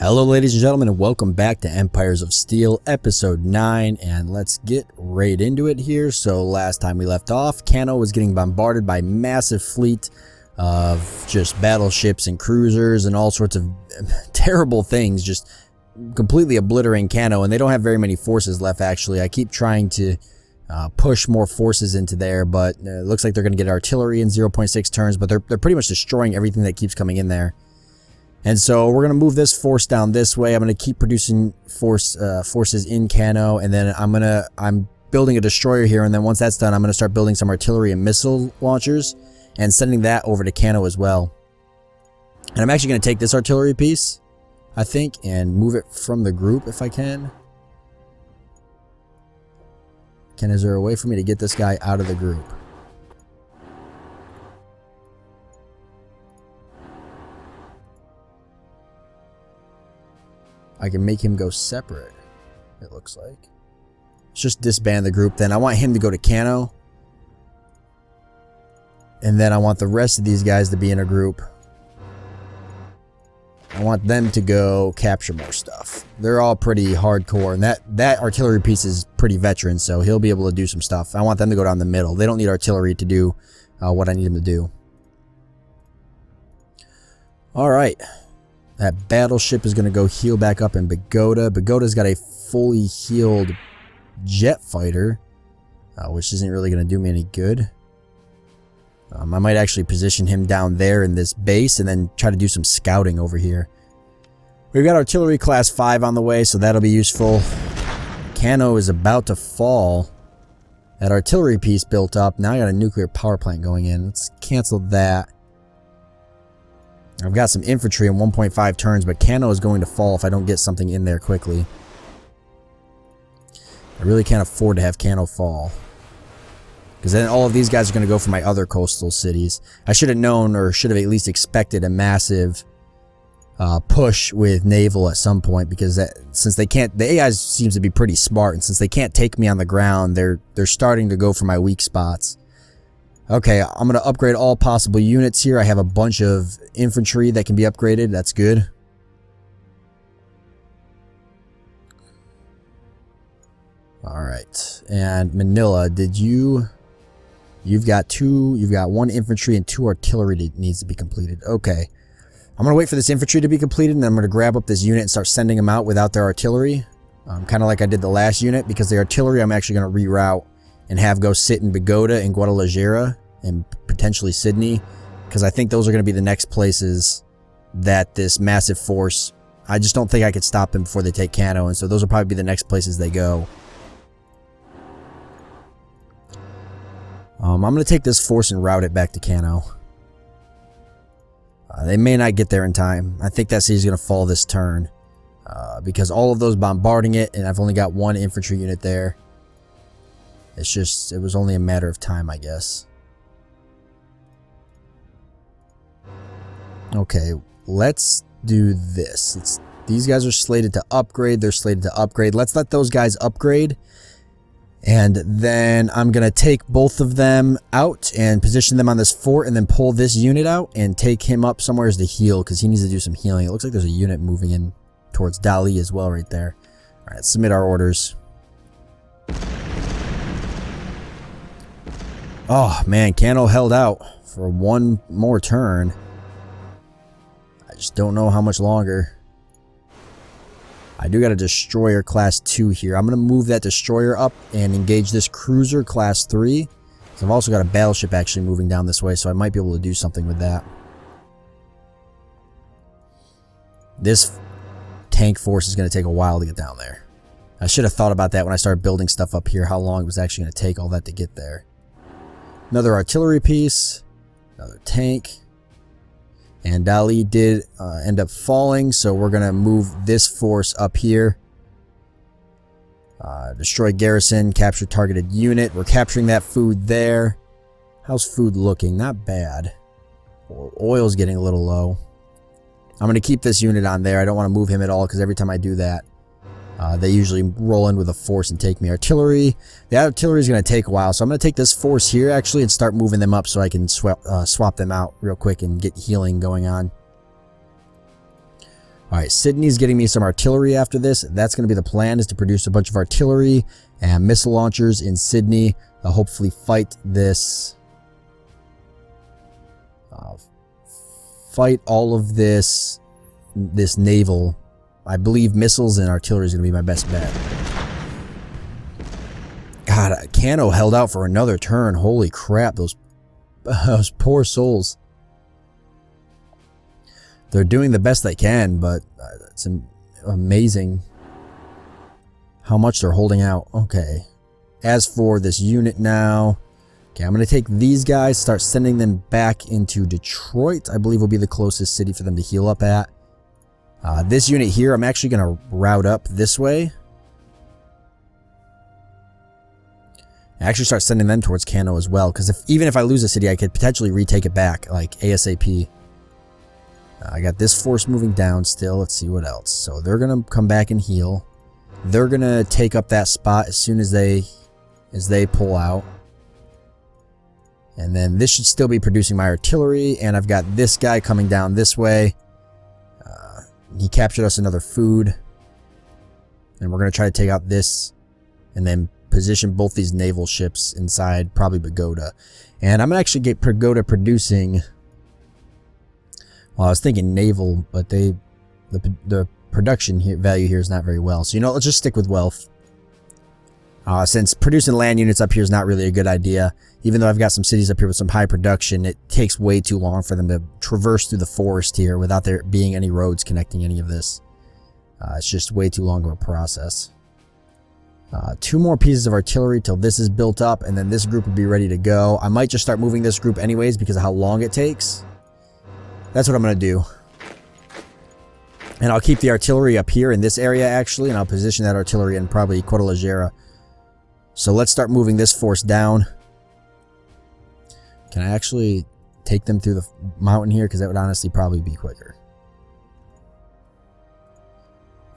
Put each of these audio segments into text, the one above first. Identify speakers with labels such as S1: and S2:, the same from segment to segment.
S1: Hello ladies and gentlemen, and welcome back to Empires of Steel episode 9, and let's get right into it here. So last time we left off, Kano was getting bombarded by a massive fleet of just battleships and cruisers and all sorts of terrible things, just completely obliterating Kano, and they don't have very many forces left actually. I keep trying to push more forces into there, but it looks like they're going to get artillery in 0.6 turns, but they're pretty much destroying everything that keeps coming in there. And so we're going to move this force down this way. I'm going to keep producing forces in Kano, and then I'm building a destroyer here, and then once that's done, I'm going to start building some artillery and missile launchers and sending that over to Kano as well. And I'm actually going to take this artillery piece, I think, and move it from the group if I can. Is there a way for me to get this guy out of the group? I can make him go separate, it looks like. Let's just disband the group then. I want him to go to Kano. And then I want the rest of these guys to be in a group. I want them to go capture more stuff. They're all pretty hardcore, and that artillery piece is pretty veteran, so he'll be able to do some stuff. I want them to go down the middle. They don't need artillery to do what I need them to do. Alright. That battleship is going to go heal back up in Pagoda. Pagoda's got a fully healed jet fighter, which isn't really going to do me any good. I might actually position him down there in this base and then try to do some scouting over here. We've got artillery class 5 on the way, so that'll be useful. Kano is about to fall. That artillery piece built up. Now I got a nuclear power plant going in. Let's cancel that. I've got some infantry in 1.5 turns, but Kano is going to fall if I don't get something in there quickly. I really can't afford to have Kano fall, because then all of these guys are going to go for my other coastal cities. I should have known, or should have at least expected, a massive push with naval at some point, because since they can't, the AI seems to be pretty smart, and since they can't take me on the ground, they're starting to go for my weak spots. Okay, I'm going to upgrade all possible units here. I have a bunch of infantry that can be upgraded. That's good. Alright, and Manila, you've got 1 infantry and 2 artillery that needs to be completed. Okay. I'm going to wait for this infantry to be completed, and then I'm going to grab up this unit and start sending them out without their artillery. Kind of like I did the last unit, because the artillery I'm actually going to reroute and have go sit in Pagoda and Guadalajara and potentially Sydney, because I think those are going to be the next places that this massive force, I just don't think I could stop them before they take Kano, and so those will probably be the next places they go. I'm going to take this force and route it back to Kano. They may not get there in time. I think that city's going to fall this turn, because all of those bombarding it, and I've only got 1 infantry unit there. It was only a matter of time, I guess. Okay, let's do this. These guys are slated to upgrade. They're slated to upgrade. Let's let those guys upgrade. And then I'm going to take both of them out and position them on this fort, and then pull this unit out and take him up somewhere to heal, because he needs to do some healing. It looks like there's a unit moving in towards Dali as well right there. Alright, submit our orders. Oh man, Kano held out for 1 more turn. I just don't know how much longer. I do got a destroyer class 2 here. I'm going to move that destroyer up and engage this cruiser class 3. So I've also got a battleship actually moving down this way, so I might be able to do something with that. This tank force is going to take a while to get down there. I should have thought about that when I started building stuff up here, how long it was actually going to take all that to get there. Another artillery piece, another tank, and Dali did end up falling, so we're going to move this force up here. Destroy garrison, capture targeted unit. We're capturing that food there. How's food looking? Not bad. Oil's getting a little low. I'm going to keep this unit on there. I don't want to move him at all, because every time I do that, they usually roll in with a force and take me. Artillery. The artillery is going to take a while, so I'm going to take this force here actually and start moving them up so I can swap them out real quick and get healing going on. Alright, Sydney's getting me some artillery after this. That's going to be the plan, is to produce a bunch of artillery and missile launchers in Sydney. Hopefully fight this... fight all of this naval. I believe missiles and artillery is going to be my best bet. God, Kano held out for another turn. Holy crap, those poor souls. They're doing the best they can, but it's amazing how much they're holding out. Okay. As for this unit now, okay, I'm going to take these guys, start sending them back into Detroit. I believe will be the closest city for them to heal up at. This unit here, I'm actually going to route up this way. I actually start sending them towards Kano as well, because even if I lose a city, I could potentially retake it back, like ASAP. I got this force moving down still. Let's see what else. So they're going to come back and heal. They're going to take up that spot as soon as they pull out. And then this should still be producing my artillery. And I've got this guy coming down this way. He captured us another food. And we're going to try to take out this. And then position both these naval ships inside probably Pagoda. And I'm going to actually get Pagoda producing... Well, I was thinking naval, but the production value here is not very well. So, you know, let's just stick with wealth. Since producing land units up here is not really a good idea, even though I've got some cities up here with some high production, it takes way too long for them to traverse through the forest here without there being any roads connecting any of this. It's just way too long of a process. 2 more pieces of artillery till this is built up, and then this group will be ready to go. I might just start moving this group anyways because of how long it takes. That's what I'm going to do. And I'll keep the artillery up here in this area, actually, and I'll position that artillery in probably Cordillera. So let's start moving this force down. Can I actually take them through the mountain here? Because that would honestly probably be quicker.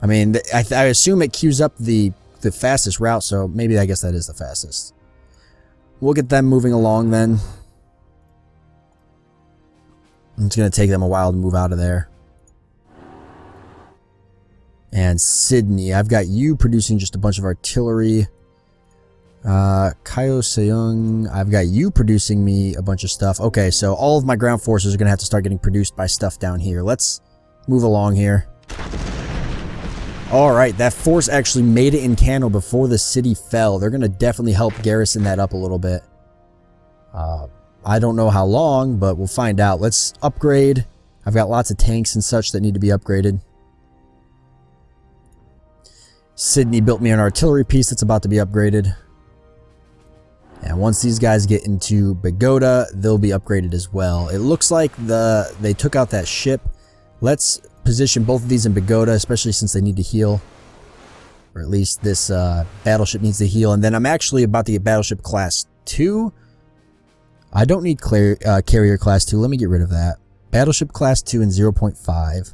S1: I mean, I assume it queues up the fastest route, so maybe I guess that is the fastest. We'll get them moving along then. It's going to take them a while to move out of there. And Sydney, I've got you producing just a bunch of artillery. Kayo Seung, I've got you producing me a bunch of stuff. Okay, so all of my ground forces are going to have to start getting produced by stuff down here. Let's move along here. Alright, that force actually made it in Kano before the city fell. They're going to definitely help garrison that up a little bit. I don't know how long, but we'll find out. Let's upgrade. I've got lots of tanks and such that need to be upgraded. Sydney built me an artillery piece that's about to be upgraded. And once these guys get into Pagoda, they'll be upgraded as well. It looks like they took out that ship. Let's position both of these in Pagoda, especially since they need to heal. Or at least this battleship needs to heal. And then I'm actually about to get battleship class 2. I don't need carrier class 2. Let me get rid of that. Battleship class 2 and 0.5.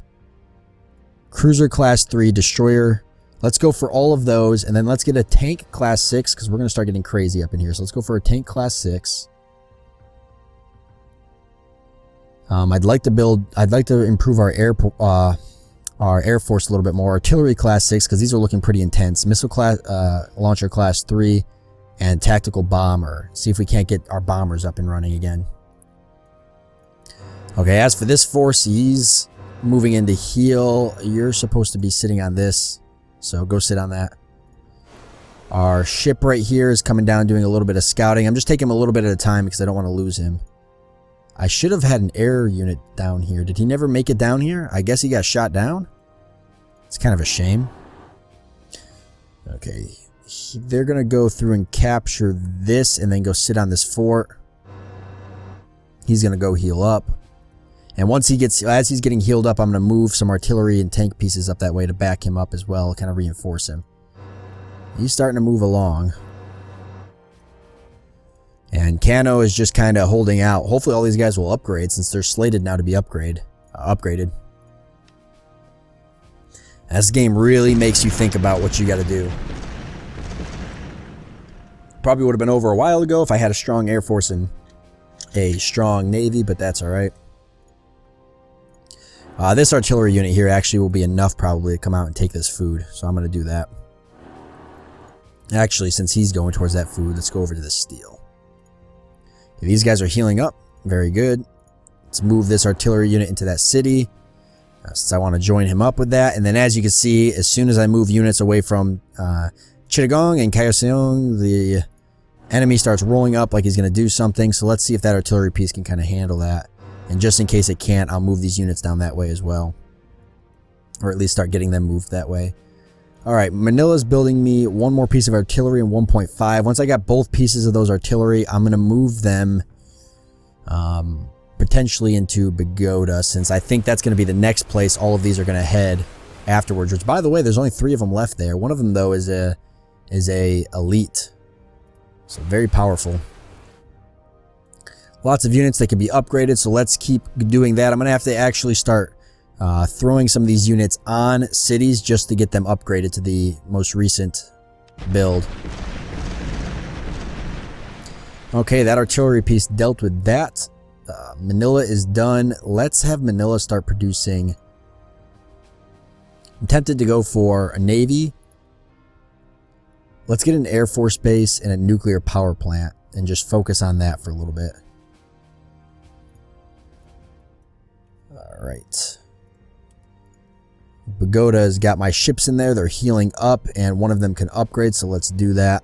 S1: Cruiser class 3. Destroyer. Let's go for all of those. And then let's get a tank class 6 because we're going to start getting crazy up in here. So let's go for a tank class 6. I'd like to improve our air force a little bit more. Artillery class 6 because these are looking pretty intense. Missile class launcher class 3. And tactical bomber. See if we can't get our bombers up and running again. Okay, as for this force, he's moving in to heal. You're supposed to be sitting on this, so go sit on that. Our ship right here is coming down doing a little bit of scouting. I'm just taking him a little bit at a time because I don't want to lose him. I should have had an air unit down here. Did he never make it down here? I guess he got shot down. It's kind of a shame. Okay. They're going to go through and capture this and then go sit on this fort. He's going to go heal up. And once as he's getting healed up, I'm going to move some artillery and tank pieces up that way to back him up as well, kind of reinforce him. He's starting to move along. And Kano is just kind of holding out. Hopefully all these guys will upgrade since they're slated now to be upgraded. This game really makes you think about what you got to do. Probably would have been over a while ago if I had a strong Air Force and a strong Navy, but that's alright. This artillery unit here actually will be enough probably to come out and take this food. So I'm going to do that. Actually, since he's going towards that food, let's go over to the steel. Okay, these guys are healing up. Very good. Let's move this artillery unit into that city. Since I want to join him up with that. And then as you can see, as soon as I move units away from Chittagong and Kaohsiung, the enemy starts rolling up like he's going to do something. So let's see if that artillery piece can kind of handle that. And just in case it can't, I'll move these units down that way as well. Or at least start getting them moved that way. Alright, Manila's building me one more piece of artillery and 1.5. Once I got both pieces of those artillery, I'm going to move them potentially into Pagoda, since I think that's going to be the next place all of these are going to head afterwards. Which, by the way, there's only 3 of them left there. One of them, though, is a elite. So very powerful. Lots of units that can be upgraded, so let's keep doing that. I'm going to have to actually start throwing some of these units on cities just to get them upgraded to the most recent build. Okay, that artillery piece dealt with that. Manila is done. Let's have Manila start producing. I'm tempted to go for a navy. Let's get an air force base and a nuclear power plant and just focus on that for a little bit. Alright. Pagoda's got my ships in there. They're healing up and one of them can upgrade, so let's do that.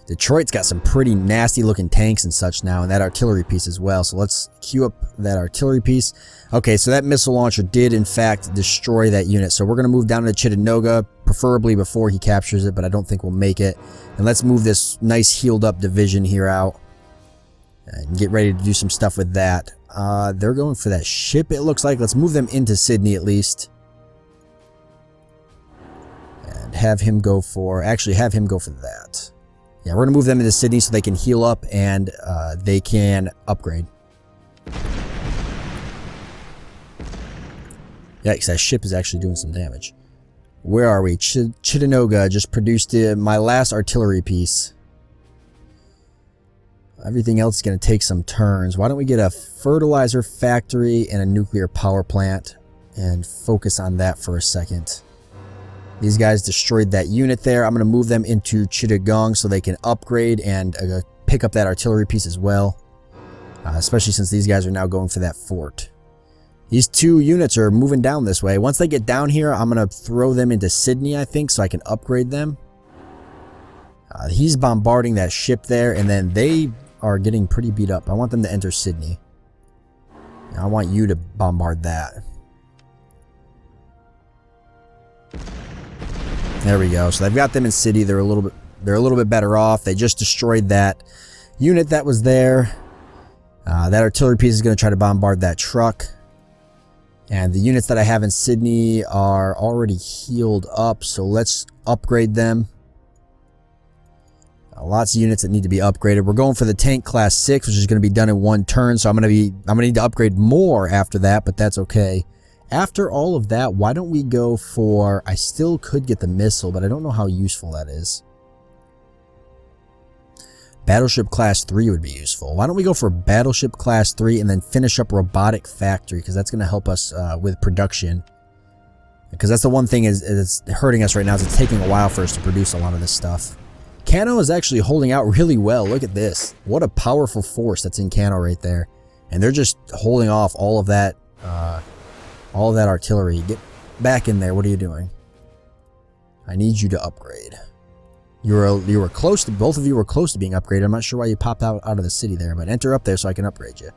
S1: Detroit's got some pretty nasty looking tanks and such now, and that artillery piece as well. So let's queue up that artillery piece. Okay, so that missile launcher did in fact destroy that unit. So we're going to move down to Chittagong, preferably before he captures it, but I don't think we'll make it. And let's move this nice healed up division here out and get ready to do some stuff with that. They're going for that ship, it looks like. Let's move them into Sydney at least. And have him go for... Actually, have him go for that. Yeah, we're going to move them into Sydney so they can heal up and they can upgrade. Yikes, that ship is actually doing some damage. Where are we? Chittagong just produced my last artillery piece. Everything else is going to take some turns. Why don't we get a fertilizer factory and a nuclear power plant and focus on that for a second. These guys destroyed that unit there. I'm going to move them into Chittagong so they can upgrade and pick up that artillery piece as well. Especially since these guys are now going for that fort. These 2 units are moving down this way. Once they get down here, I'm going to throw them into Sydney, I think, so I can upgrade them. He's bombarding that ship there, and then they are getting pretty beat up. I want them to enter Sydney. I want you to bombard that. There we go. So they've got them in city. They're a little bit better off. They just destroyed that unit that was there. That artillery piece is going to try to bombard that truck. And the units that I have in Sydney are already healed up, so let's upgrade them. Lots of units that need to be upgraded. We're going for the tank class 6, which is going to be done in 1 turn, so I'm going to need to upgrade more after that, but that's okay. After all of that, why don't we go for... I still could get the missile, but I don't know how useful that is. Battleship class 3 would be useful. Why don't we go for battleship class 3 and then finish up robotic factory, because that's going to help us with production. Because that's the one thing is hurting us right now, is it's taking a while for us to produce a lot of this stuff. Kano is actually holding out really well. Look at this. What a powerful force that's in Kano right there. And they're just holding off all of that artillery. Get back in there. What are you doing? I need you to upgrade. You were close to... Both of you were close to being upgraded. I'm not sure why you popped out of the city there, but enter up there so I can upgrade you.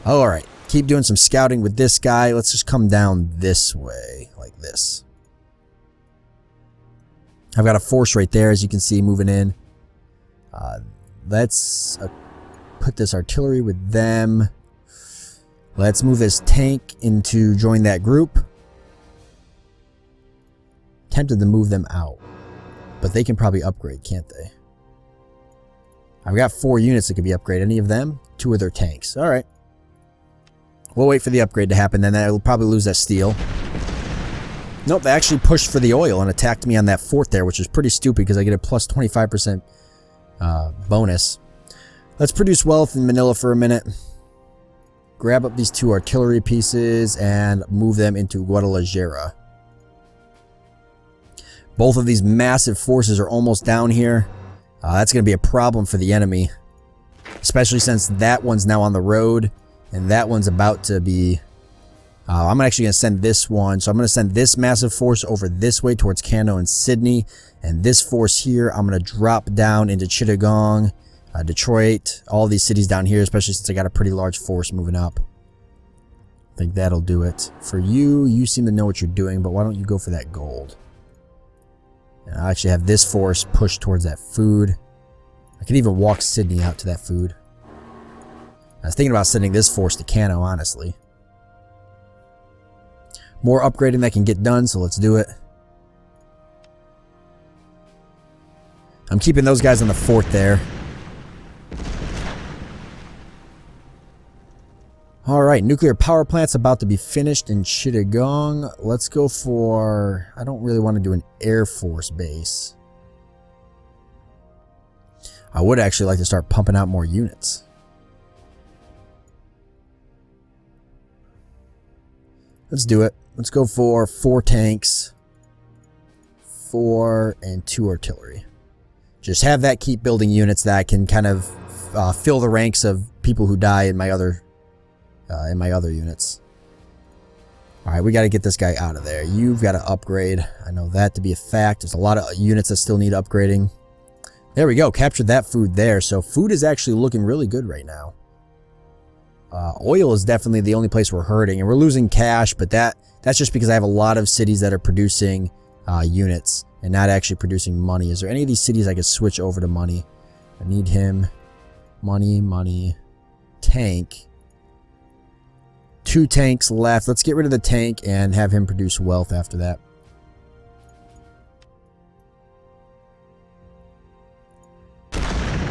S1: Alright. Keep doing some scouting with this guy. Let's just come down this way. Like this. I've got a force right there, as you can see, moving in. Let's put this artillery with them. Let's move this tank into join that group. Tempted to move them out, but they can probably upgrade, can't they? I've got 4 units that could be upgraded. Any of them? 2 of their tanks. All right. We'll wait for the upgrade to happen, then they'll probably lose that steel. Nope, they actually pushed for the oil and attacked me on that fort there, which is pretty stupid because I get a plus 25% bonus. Let's produce wealth in Manila for a minute. grab up these 2 artillery pieces and move them into Guadalajara. Both of these massive forces are almost down here. That's going to be a problem for the enemy, especially since that one's now on the road and that one's about to be... I'm actually going to send this one. So I'm going to send this massive force over this way towards Kano and Sydney. And this force here, I'm going to drop down into Chittagong, Detroit, all these cities down here, especially since I got a pretty large force moving up. I think that'll do it. For you, you seem to know what you're doing, but why don't you go for that gold? And I actually have this force push towards that food. I could even walk Sydney out to that food. I was thinking about sending this force to Kano, honestly. More upgrading that can get done, so let's do it. I'm keeping those guys on the fort there. Alright, nuclear power plant's about to be finished in Chittagong. Let's go for... I don't really want to do an Air Force base. I would actually like to start pumping out more units. Let's do it. Let's go for 4 tanks, 4 and 2 artillery. Just have that keep building units that I can kind of fill the ranks of people who die in my other units. Alright, we got to get this guy out of there. You've got to upgrade. I know that to be a fact. There's a lot of units that still need upgrading. There we go. Captured that food there. So food is actually looking really good right now. Oil is definitely the only place we're hurting. And we're losing cash, but that's just because I have a lot of cities that are producing units and not actually producing money. Is there any of these cities I could switch over to money? I need him. Money, money. Tank. 2 tanks left. Let's get rid of the tank and have him produce wealth after that.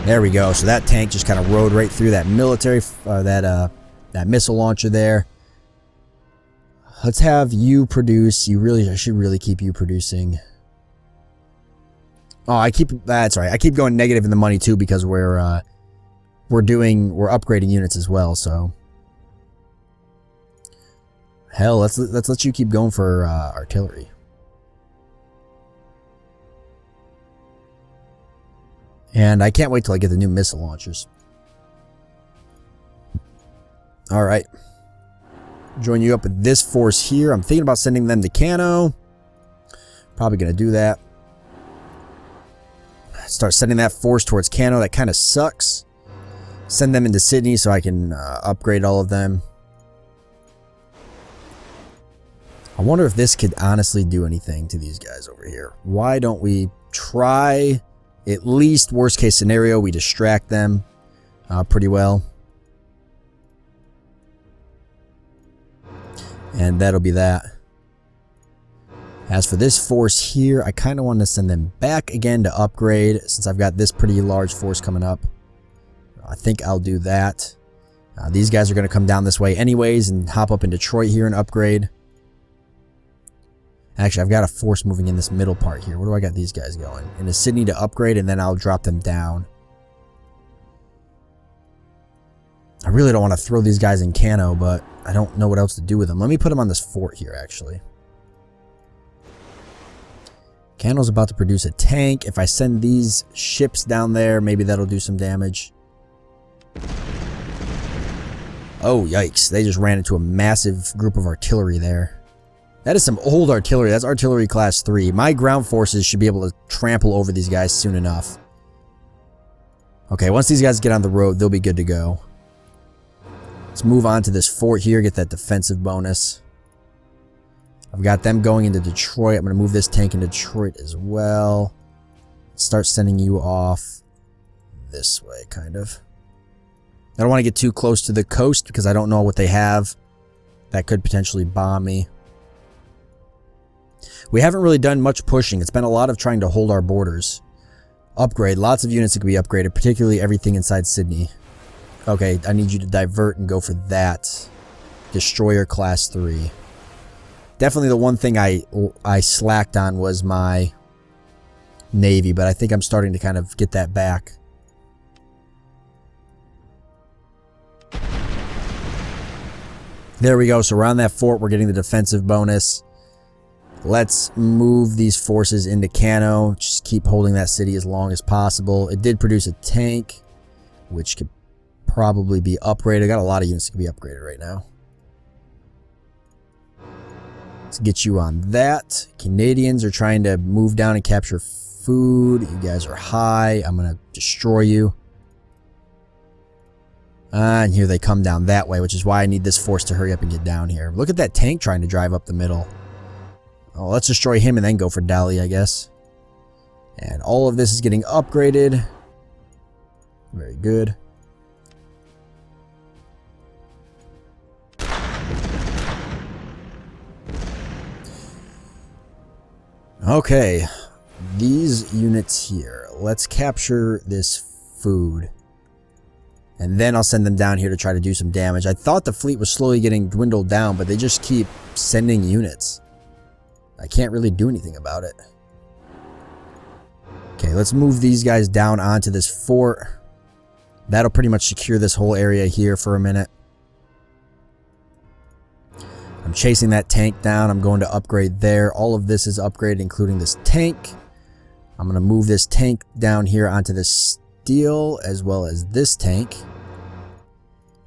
S1: There we go. So that tank just kind of rode right through that military, that missile launcher there. Let's have you produce. I should really keep you producing. Oh, that's right. I keep going negative in the money too because we're upgrading units as well. So hell, let's let you keep going for artillery. And I can't wait till I get the new missile launchers. Alright. Join you up with this force here. I'm thinking about sending them to Kano. Probably going to do that. Start sending that force towards Kano. That kind of sucks. Send them into Sydney so I can upgrade all of them. I wonder if this could honestly do anything to these guys over here. Why don't we try... At least, worst case scenario, we distract them pretty well. And that'll be that. As for this force here, I kind of want to send them back again to upgrade since I've got this pretty large force coming up. I think I'll do that. These guys are going to come down this way anyways and hop up in Detroit here and upgrade. Actually, I've got a force moving in this middle part here. Where do I got these guys going? Into Sydney to upgrade, and then I'll drop them down. I really don't want to throw these guys in Kano, but I don't know what else to do with them. Let me put them on this fort here, actually. Kano's about to produce a tank. If I send these ships down there, maybe that'll do some damage. Oh, yikes. They just ran into a massive group of artillery there. That is some old artillery. That's artillery class 3. My ground forces should be able to trample over these guys soon enough. Okay, once these guys get on the road, they'll be good to go. Let's move on to this fort here, get that defensive bonus. I've got them going into Detroit. I'm going to move this tank into Detroit as well. Start sending you off this way, kind of. I don't want to get too close to the coast because I don't know what they have that could potentially bomb me. We haven't really done much pushing. It's been a lot of trying to hold our borders. Upgrade. Lots of units that can be upgraded, particularly everything inside Sydney. Okay, I need you to divert and go for that. Destroyer class 3. Definitely the one thing I slacked on was my Navy, but I think I'm starting to kind of get that back. There we go. So around that fort, we're getting the defensive bonus. Let's move these forces into Kano. Just keep holding that city as long as possible. It did produce a tank, which could probably be upgraded. I got a lot of units that can be upgraded right now. Let's get you on that. Canadians are trying to move down and capture food. You guys are high. I'm going to destroy you. And here they come down that way, which is why I need this force to hurry up and get down here. Look at that tank trying to drive up the middle. Oh, let's destroy him and then go for Delhi, I guess. And all of this is getting upgraded. Very good. Okay, these units here. Let's capture this food. And then I'll send them down here to try to do some damage. I thought the fleet was slowly getting dwindled down, but they just keep sending units. I can't really do anything about it. Okay, let's move these guys down onto this fort. That'll pretty much secure this whole area here for a minute. I'm chasing that tank down. I'm going to upgrade there. All of this is upgraded, including this tank. I'm going to move this tank down here onto this steel, as well as this tank.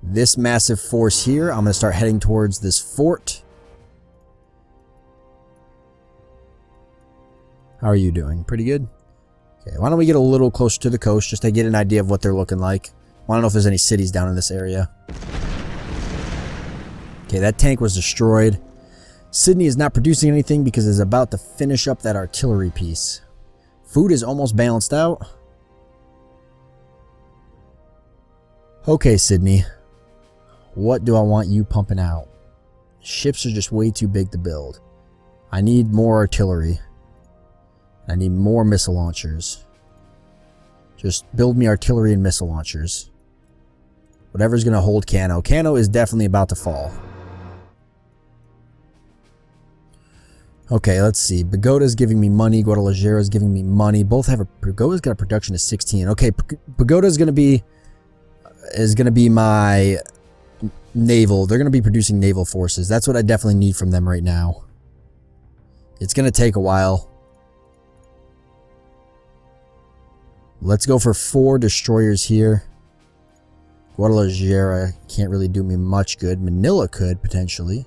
S1: This massive force here, I'm going to start heading towards this fort. How are you doing? Pretty good? Okay, why don't we get a little closer to the coast just to get an idea of what they're looking like. I don't know if there's any cities down in this area. Okay, that tank was destroyed. Sydney is not producing anything because it's about to finish up that artillery piece. Food is almost balanced out. Okay, Sydney. What do I want you pumping out? Ships are just way too big to build. I need more artillery. I need more missile launchers. Just build me artillery and missile launchers. Whatever's going to hold Kano. Kano is definitely about to fall. Okay, let's see. Pagoda's giving me money. Guadalajara's giving me money. Both have a... Pagoda's got a production of 16. Okay, Pagoda's going to be... is going to be my naval. They're going to be producing naval forces. That's what I definitely need from them right now. It's going to take a while. Let's go for 4 destroyers here. Guadalajara can't really do me much good. Manila could, potentially.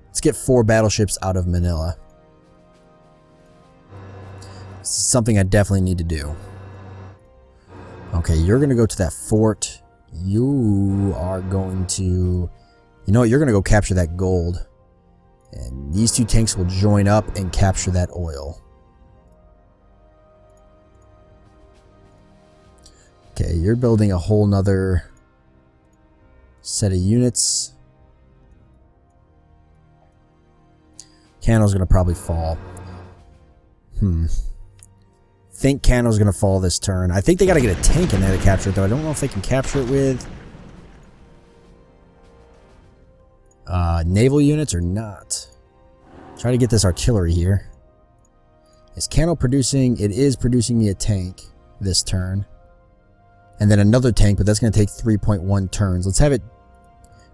S1: Let's get 4 battleships out of Manila. This is something I definitely need to do. Okay, you're going to go to that fort. You are going to... You know what? You're going to go capture that gold. And these 2 tanks will join up and capture that oil. Okay, you're building a whole nother set of units. Kano's going to probably fall. Think Kano's going to fall this turn. I think they got to get a tank in there to capture it, though. I don't know if they can capture it with naval units or not. Try to get this artillery here. Is Kano producing? It is producing me a tank this turn. And then another tank, but that's going to take 3.1 turns. Let's have it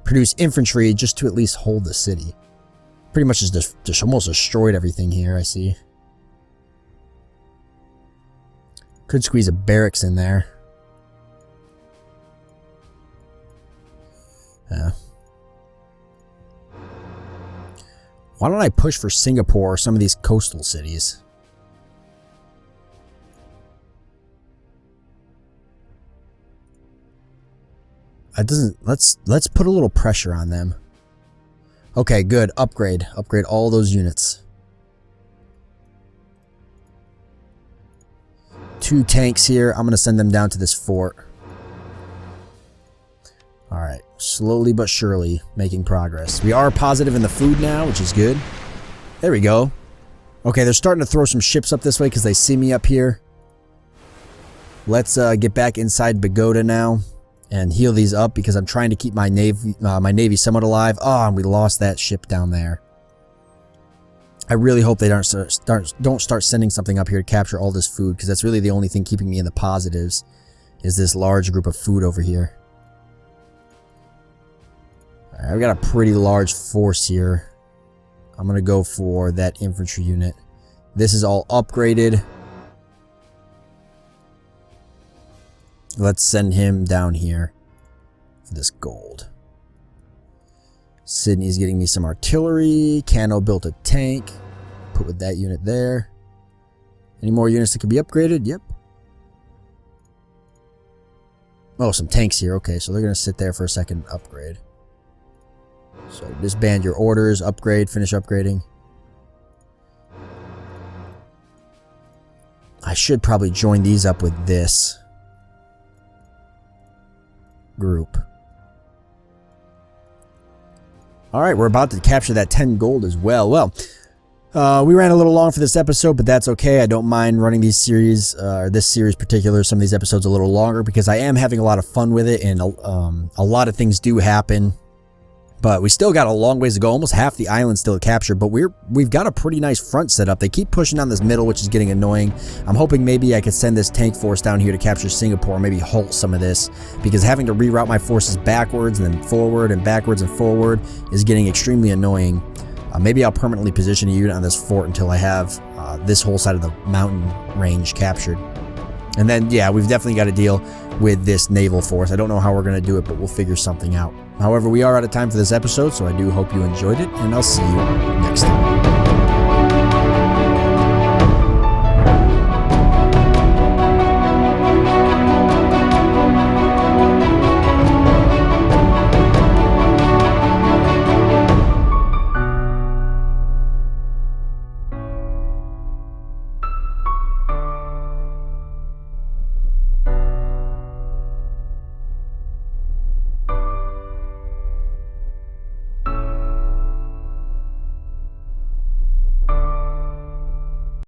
S1: produce infantry just to at least hold the city. Pretty much just almost destroyed everything here, I see. Could squeeze a barracks in there. Yeah. Why don't I push for Singapore or some of these coastal cities? It doesn't... Let's put a little pressure on them. Okay, good. Upgrade. Upgrade all those units. 2 tanks here. I'm going to send them down to this fort. Alright. Slowly but surely making progress. We are positive in the food now, which is good. There we go. Okay, they're starting to throw some ships up this way because they see me up here. Let's get back inside Pagoda now and heal these up because I'm trying to keep my navy somewhat alive. Oh, and we lost that ship down there. I really hope they don't start sending something up here to capture all this food, because that's really the only thing keeping me in the positives, is this large group of food over here. Right, I've got a pretty large force here. I'm going to go for that infantry unit. This is all upgraded. Let's send him down here for this gold. Sydney's getting me some artillery. Kano built a tank. Put with that unit there. Any more units that could be upgraded? Yep. Oh, some tanks here. Okay, so they're going to sit there for a second upgrade. So disband your orders, upgrade, finish upgrading. I should probably join these up with this group. Alright, we're about to capture that 10 gold as well. Well, we ran a little long for this episode, but that's okay. I don't mind running these series, or this series particular, some of these episodes a little longer, because I am having a lot of fun with it, and a lot of things do happen. But we still got a long ways to go, almost half the island still to capture, but we've got a pretty nice front set up. They keep pushing down this middle, which is getting annoying. I'm hoping maybe I could send this tank force down here to capture Singapore, maybe halt some of this, because having to reroute my forces backwards and then forward and backwards and forward is getting extremely annoying. Maybe I'll permanently position a unit on this fort until I have this whole side of the mountain range captured. And then, yeah, we've definitely got to deal with this naval force. I don't know how we're going to do it, but we'll figure something out. However, we are out of time for this episode, so I do hope you enjoyed it, and I'll see you next time.